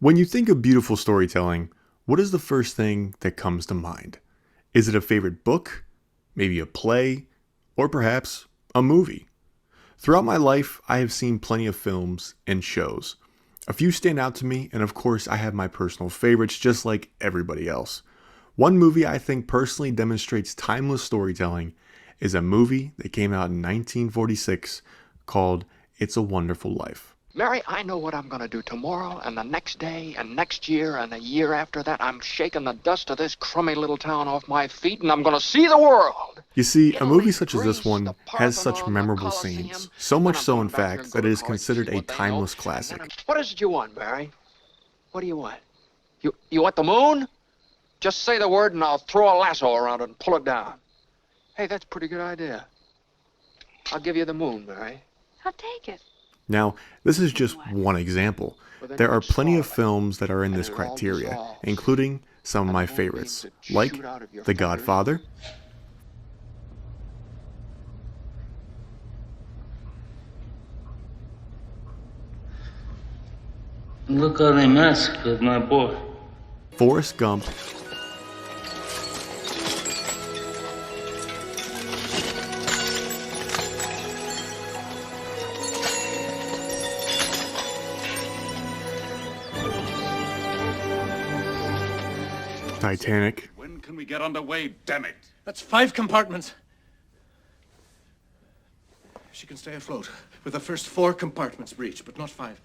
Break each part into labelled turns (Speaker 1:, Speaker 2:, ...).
Speaker 1: When you think of beautiful storytelling, what is the first thing that comes to mind? Is it a favorite book, maybe a play, or perhaps a movie? Throughout my life, I have seen plenty of films and shows. A few stand out to me, and of course, I have my personal favorites just like everybody else. One movie I think personally demonstrates timeless storytelling is a movie that came out in 1946 called It's a Wonderful Life.
Speaker 2: Mary, I know what I'm going to do tomorrow and the next day and next year and a year after that. I'm shaking the dust of this crummy little town off my feet and I'm going to see the world.
Speaker 1: You see, a
Speaker 2: Italy,
Speaker 1: movie such as this
Speaker 2: Greece,
Speaker 1: one
Speaker 2: the
Speaker 1: has such
Speaker 2: Parthenon, the
Speaker 1: memorable
Speaker 2: Colosseum,
Speaker 1: scenes, so
Speaker 2: and
Speaker 1: much
Speaker 2: I'm
Speaker 1: so
Speaker 2: going
Speaker 1: in
Speaker 2: back there
Speaker 1: fact
Speaker 2: and
Speaker 1: that
Speaker 2: go
Speaker 1: it
Speaker 2: to
Speaker 1: is
Speaker 2: college to
Speaker 1: considered
Speaker 2: see
Speaker 1: a
Speaker 2: what they know.
Speaker 1: timeless
Speaker 2: And
Speaker 1: classic.
Speaker 2: then what is it you want, Mary? What do you want? You want the moon? Just say the word and I'll throw a lasso around it and pull it down. Hey, that's a pretty good idea. I'll give you the moon, Mary.
Speaker 3: I'll take it.
Speaker 1: Now, this is just one example. There are plenty of films that are in this criteria, including some of my favorites, like The Godfather,
Speaker 4: Look how they massacred my boy.
Speaker 1: Forrest Gump, Titanic,
Speaker 5: When can we get underway, damn it?
Speaker 6: That's 5 compartments. She can stay afloat with the first 4 compartments breached, but not 5.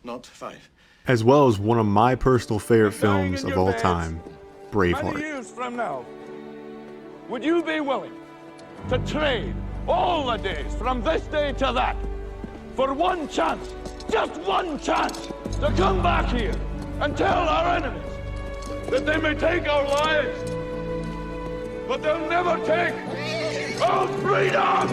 Speaker 6: Not 5.
Speaker 1: as well as one of my personal favorite films of all time,
Speaker 7: Many
Speaker 1: Braveheart.
Speaker 7: years from now, would you be willing to trade all the days from this day to that for one chance, just one chance, to come back here and tell our enemies that they may take our lives, but they'll never take our freedom?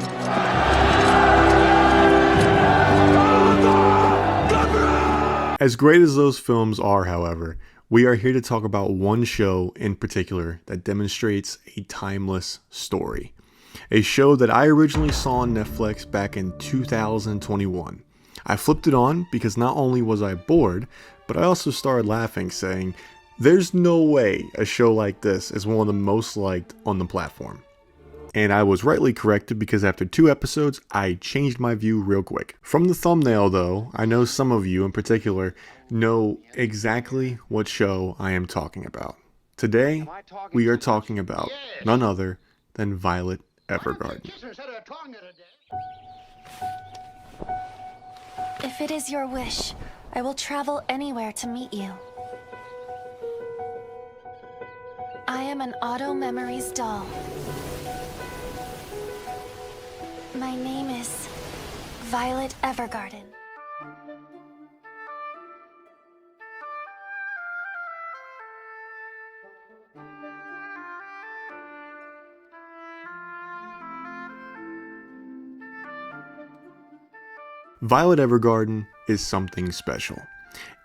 Speaker 1: As great as those films are, however, we are here to talk about one show in particular that demonstrates a timeless story. A show that I originally saw on Netflix back in 2021. I flipped it on because not only was I bored, but I also started laughing, saying, there's no way a show like this is one of the most liked on the platform. And I was rightly corrected because after 2 episodes, I changed my view real quick. From the thumbnail though, I know some of you in particular know exactly what show I am talking about. Today, we are talking about none other than Violet Evergarden.
Speaker 3: If it is your wish, I will travel anywhere to meet you. I am an Auto Memories doll. My name is Violet Evergarden.
Speaker 1: Violet Evergarden is something special.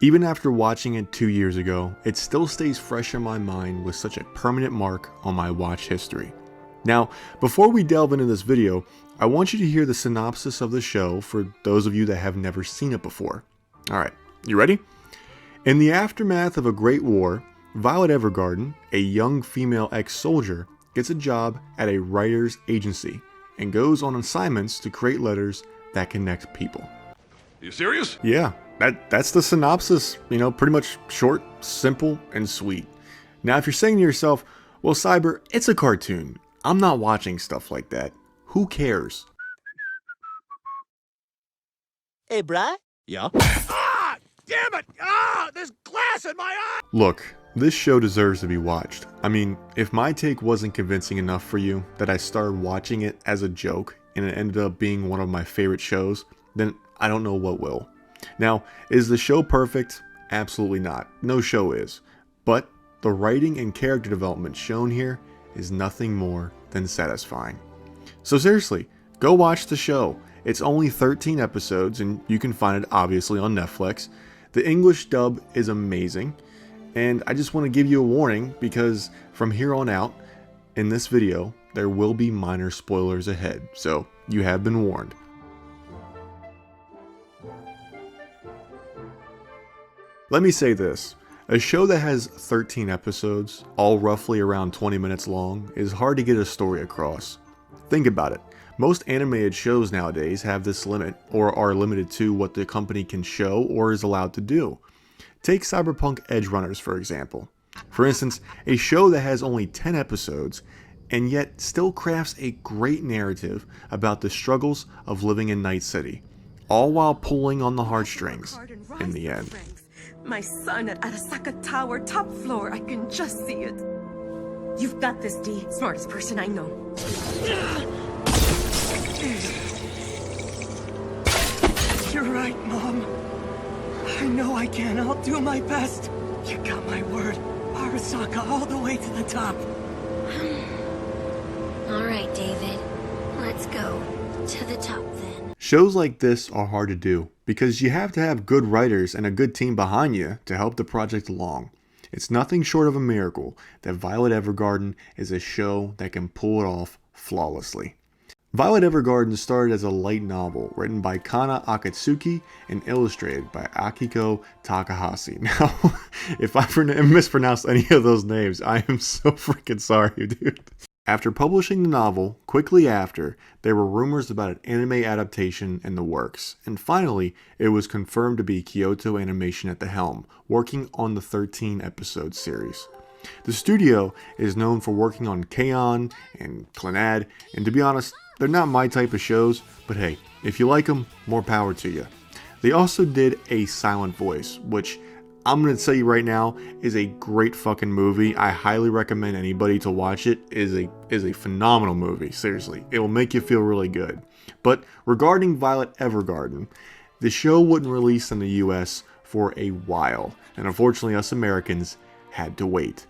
Speaker 1: Even after watching it 2 years ago, it still stays fresh in my mind with such a permanent mark on my watch history. Now, before we delve into this video, I want you to hear the synopsis of the show for those of you that have never seen it before. Alright, you ready? In the aftermath of a great war, Violet Evergarden, a young female ex-soldier, gets a job at a writer's agency and goes on assignments to create letters that connect people.
Speaker 5: You serious?
Speaker 1: Yeah, that's the synopsis, pretty much short, simple, and sweet. Now, if you're saying to yourself, well, Cyber, it's a cartoon. I'm not watching stuff like that. Who cares?
Speaker 8: Hey, bruh?
Speaker 5: Yeah?
Speaker 7: Ah! Damn it! Ah! There's glass in my eye!
Speaker 1: Look, this show deserves to be watched. I mean, if my take wasn't convincing enough for you that I started watching it as a joke and it ended up being one of my favorite shows, then I don't know what will. Now, is the show perfect? Absolutely not. No show is. But the writing and character development shown here is nothing more than satisfying. So seriously, go watch the show. It's only 13 episodes and you can find it obviously on Netflix. The English dub is amazing. And I just want to give you a warning because from here on out, in this video, there will be minor spoilers ahead. So you have been warned. Let me say this. A show that has 13 episodes, all roughly around 20 minutes long, is hard to get a story across. Think about it. Most animated shows nowadays have this limit, or are limited to what the company can show or is allowed to do. Take Cyberpunk Edge Runners, for example. For instance, a show that has only 10 episodes, and yet still crafts a great narrative about the struggles of living in Night City, all while pulling on the heartstrings in the end.
Speaker 9: My son at Arasaka Tower, top floor. I can just see it. You've got this, D. Smartest person I know.
Speaker 10: You're right, Mom. I know I can. I'll do my best. You got my word. Arasaka all the way to the top.
Speaker 11: All right, David. Let's go to the top then.
Speaker 1: Shows like this are hard to do because you have to have good writers and a good team behind you to help the project along. It's nothing short of a miracle that Violet Evergarden is a show that can pull it off flawlessly. Violet Evergarden started as a light novel written by Kana Akatsuki and illustrated by Akiko Takahashi. Now, if I mispronounced any of those names, I am so freaking sorry, dude. After publishing the novel, quickly after, there were rumors about an anime adaptation in the works, and finally, it was confirmed to be Kyoto Animation at the helm, working on the 13-episode series. The studio is known for working on K-On! And Clannad, and to be honest, they're not my type of shows, but hey, if you like them, more power to you. They also did A Silent Voice, which I'm going to tell you right now is a great fucking movie. I highly recommend anybody to watch it. It is a phenomenal movie, seriously. It will make you feel really good. But regarding Violet Evergarden, the show wouldn't release in the US for a while, and unfortunately us Americans had to wait.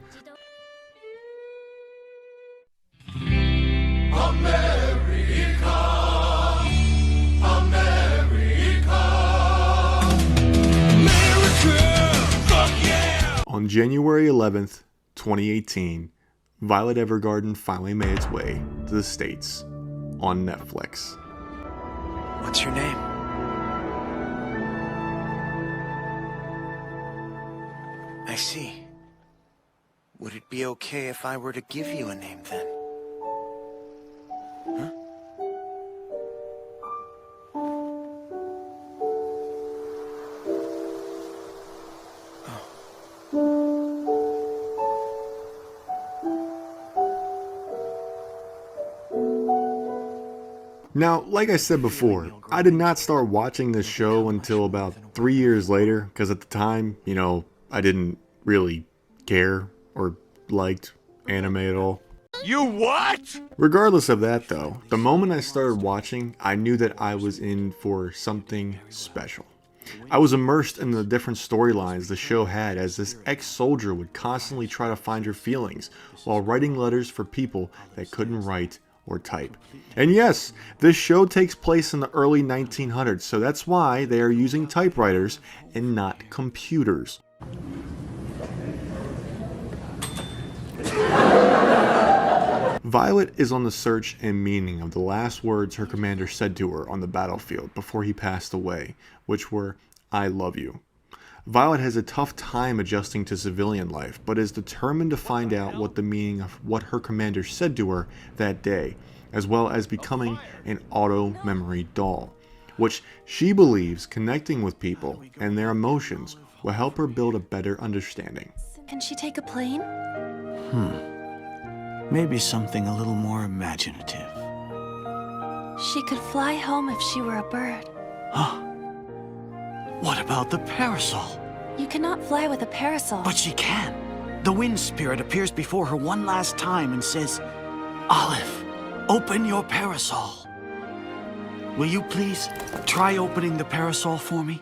Speaker 1: On January 11th, 2018, Violet Evergarden finally made its way to the States on Netflix.
Speaker 10: What's your name? I see. Would it be okay if I were to give you a name then? Huh?
Speaker 1: Now, like I said before, I did not start watching this show until about 3 years later, because at the time, I didn't really care or liked anime at all.
Speaker 7: You what?
Speaker 1: Regardless of that though, the moment I started watching, I knew that I was in for something special. I was immersed in the different storylines the show had as this ex-soldier would constantly try to find her feelings while writing letters for people that couldn't write or type. And yes, this show takes place in the early 1900s, so that's why they are using typewriters and not computers. Violet is on the search and meaning of the last words her commander said to her on the battlefield before he passed away, which were, "I love you." Violet has a tough time adjusting to civilian life, but is determined to find out what the meaning of what her commander said to her that day, as well as becoming an auto-memory doll, which she believes connecting with people and their emotions will help her build a better understanding.
Speaker 3: Can she take a plane?
Speaker 10: Maybe something a little more imaginative.
Speaker 3: She could fly home if she were a bird.
Speaker 10: What about the parasol?
Speaker 3: You cannot fly with a parasol.
Speaker 10: But she can. The wind spirit appears before her one last time and says, "Olive, open your parasol." Will you please try opening the parasol for me?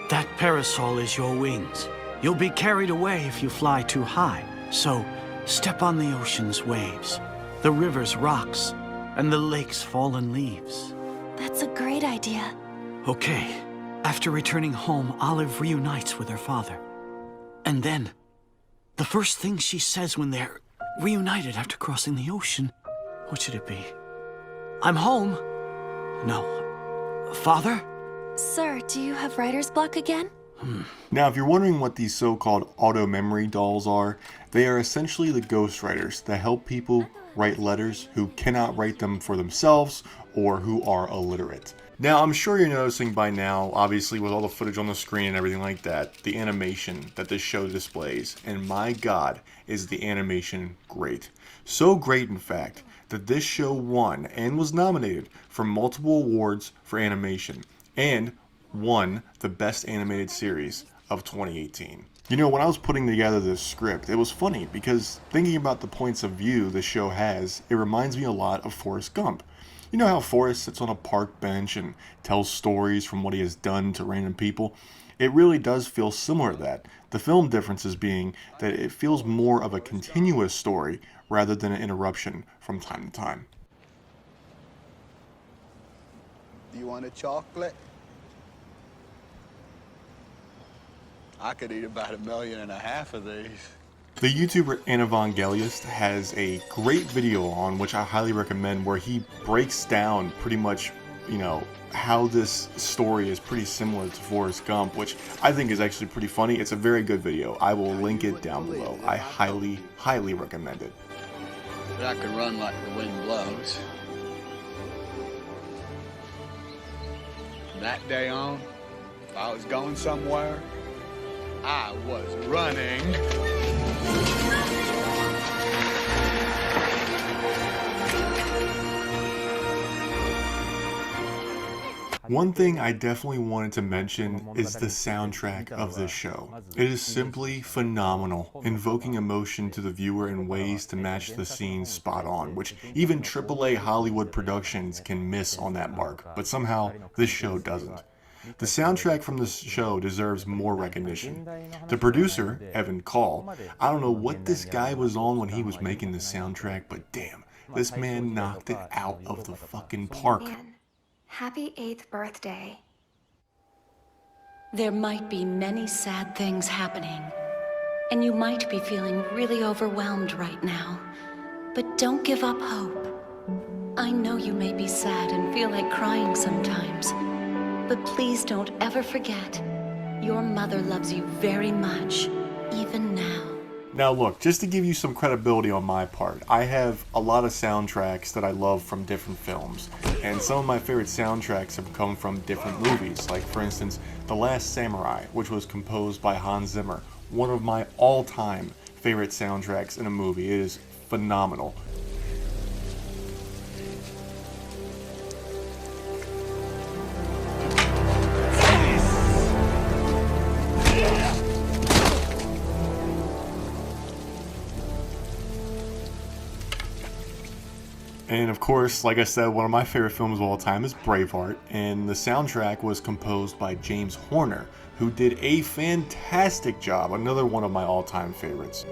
Speaker 10: That parasol is your wings. You'll be carried away if you fly too high. So step on the ocean's waves, the river's rocks, and the lake's fallen leaves.
Speaker 3: That's a great idea.
Speaker 10: Okay. After returning home, Olive reunites with her father. And then, the first thing she says when they're reunited after crossing the ocean, what should it be? "I'm home." No. "Father?"
Speaker 3: Sir, do you have writer's block again?
Speaker 1: Now, if you're wondering what these so-called auto-memory dolls are, they are essentially the ghostwriters that help people write letters who cannot write them for themselves or who are illiterate. Now, I'm sure you're noticing by now, obviously with all the footage on the screen and everything like that, the animation that this show displays, and my god, is the animation great. So great, in fact, that this show won and was nominated for multiple awards for animation, and won the Best Animated Series of 2018. You know, when I was putting together this script, it was funny because thinking about the points of view the show has, it reminds me a lot of Forrest Gump. You know how Forrest sits on a park bench and tells stories from what he has done to random people? It really does feel similar to that. The film differences being that it feels more of a continuous story rather than an interruption from time to time.
Speaker 12: Do you want a chocolate? I could eat about 1.5 million of these.
Speaker 1: The YouTuber Anavangeliist has a great video on which I highly recommend where he breaks down pretty much, you know, how this story is pretty similar to Forrest Gump, which I think is actually pretty funny. It's a very good video. I will link it down below. I highly, highly recommend it.
Speaker 12: But I could run like the wind blows. From that day on, if I was going somewhere, I was running.
Speaker 1: One thing I definitely wanted to mention is the soundtrack of this show. It is simply phenomenal, invoking emotion to the viewer in ways to match the scenes spot on, which even AAA Hollywood productions can miss on that mark, but somehow this show doesn't. The soundtrack from this show deserves more recognition. The producer, Evan Call, I don't know what this guy was on when he was making the soundtrack, but damn, this man knocked it out of the fucking park.
Speaker 3: Happy 8th birthday.
Speaker 13: There might be many sad things happening, and you might be feeling really overwhelmed right now, but don't give up hope. I know you may be sad and feel like crying sometimes, but please don't ever forget, your mother loves you very much, even now.
Speaker 1: Now look, just to give you some credibility on my part, I have a lot of soundtracks that I love from different films, and some of my favorite soundtracks have come from different movies, like for instance, The Last Samurai, which was composed by Hans Zimmer, one of my all-time favorite soundtracks in a movie. It is phenomenal. And of course, like I said, one of my favorite films of all time is Braveheart, and the soundtrack was composed by James Horner, who did a fantastic job, another one of my all-time favorites.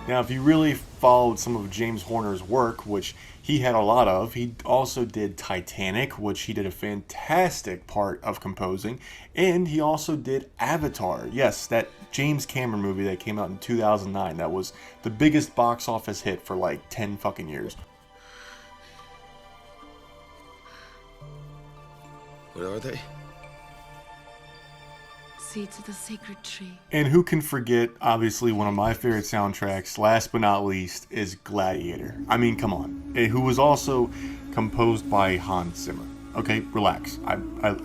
Speaker 1: Now, if you really followed some of James Horner's work, which he had a lot of, he also did Titanic, which he did a fantastic part of composing, and he also did Avatar. Yes, that James Cameron movie that came out in 2009. That was the biggest box office hit for like 10 fucking years.
Speaker 12: What are they?
Speaker 13: Seeds of the sacred tree.
Speaker 1: And who can forget, obviously, one of my favorite soundtracks, last but not least, is Gladiator. I mean, come on. Who was also composed by Hans Zimmer. Okay, relax. I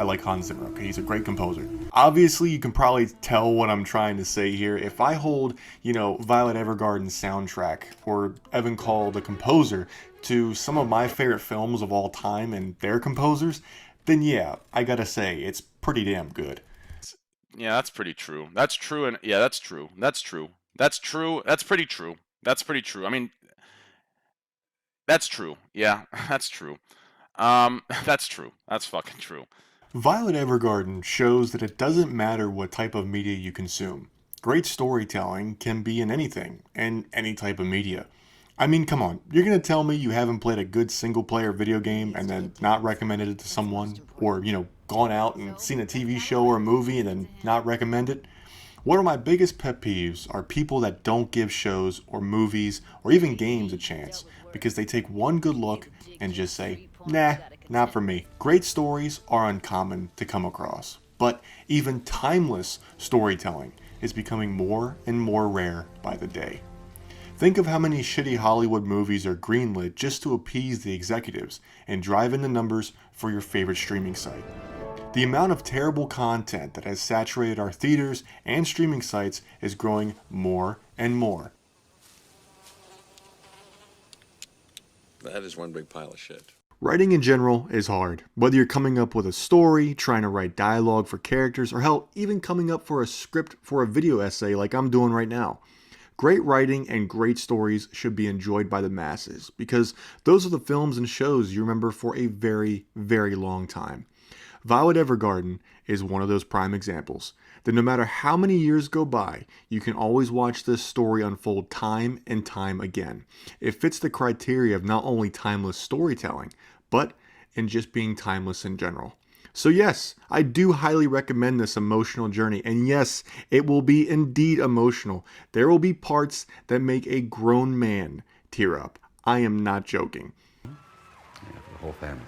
Speaker 1: like Hans Zimmer, okay? He's a great composer. Obviously, you can probably tell what I'm trying to say here. If I hold, you know, Violet Evergarden's soundtrack, or Evan Call, the composer, to some of my favorite films of all time and their composers, then yeah, I gotta say, it's pretty damn good.
Speaker 14: Yeah, that's pretty true. That's true, and yeah, that's true. That's true. That's true. That's pretty true. That's pretty true. I mean, that's true. Yeah, that's true. That's true. That's fucking true.
Speaker 1: Violet Evergarden shows that it doesn't matter what type of media you consume. Great storytelling can be in anything and any type of media. I mean, come on, you're gonna tell me you haven't played a good single-player video game and then not recommended it to someone, or, gone out and seen a TV show or a movie and then not recommend it? One of my biggest pet peeves are people that don't give shows or movies or even games a chance because they take one good look and just say, nah, not for me. Great stories are uncommon to come across, but even timeless storytelling is becoming more and more rare by the day. Think of how many shitty Hollywood movies are greenlit just to appease the executives and drive in the numbers for your favorite streaming site. The amount of terrible content that has saturated our theaters and streaming sites is growing more and more.
Speaker 15: That is one big pile of shit.
Speaker 1: Writing in general is hard. Whether you're coming up with a story, trying to write dialogue for characters, or hell, even coming up for a script for a video essay like I'm doing right now. Great writing and great stories should be enjoyed by the masses because those are the films and shows you remember for a very, very long time. Violet Evergarden is one of those prime examples. That no matter how many years go by, you can always watch this story unfold time and time again. It fits the criteria of not only timeless storytelling, but in just being timeless in general. So yes, I do highly recommend this emotional journey, and yes, it will be indeed emotional. There will be parts that make a grown man tear up. I am not joking.
Speaker 16: Yeah, for the whole family.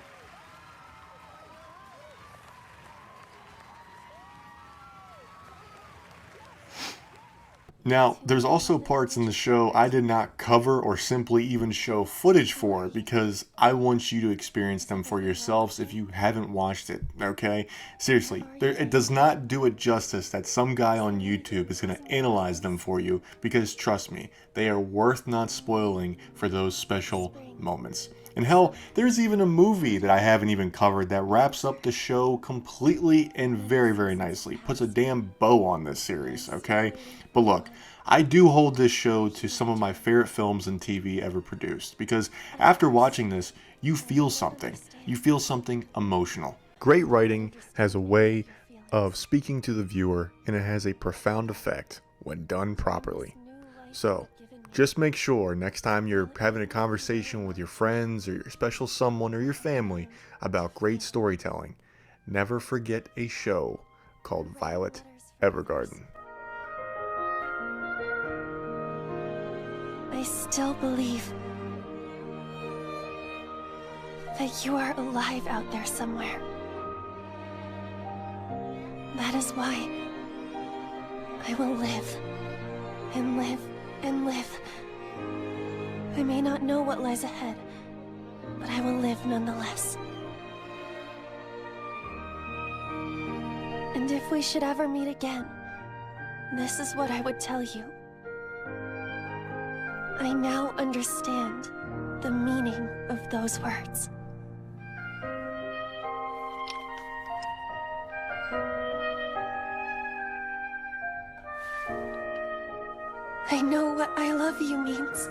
Speaker 1: Now, there's also parts in the show I did not cover or simply even show footage for because I want you to experience them for yourselves if you haven't watched it, okay? Seriously, it does not do it justice that some guy on YouTube is going to analyze them for you because trust me, they are worth not spoiling for those special moments. And hell, there's even a movie that I haven't even covered that wraps up the show completely and very, very nicely. Puts a damn bow on this series, okay? But look, I do hold this show to some of my favorite films and TV ever produced because after watching this, you feel something. You feel something emotional. Great writing has a way of speaking to the viewer, and it has a profound effect when done properly. So, just make sure next time you're having a conversation with your friends or your special someone or your family about great storytelling, never forget a show called Violet Evergarden.
Speaker 3: I still believe that you are alive out there somewhere. That is why I will live and live and live. I may not know what lies ahead, but I will live nonetheless. And if we should ever meet again, this is what I would tell you. I now understand the meaning of those words. I know what I love you means.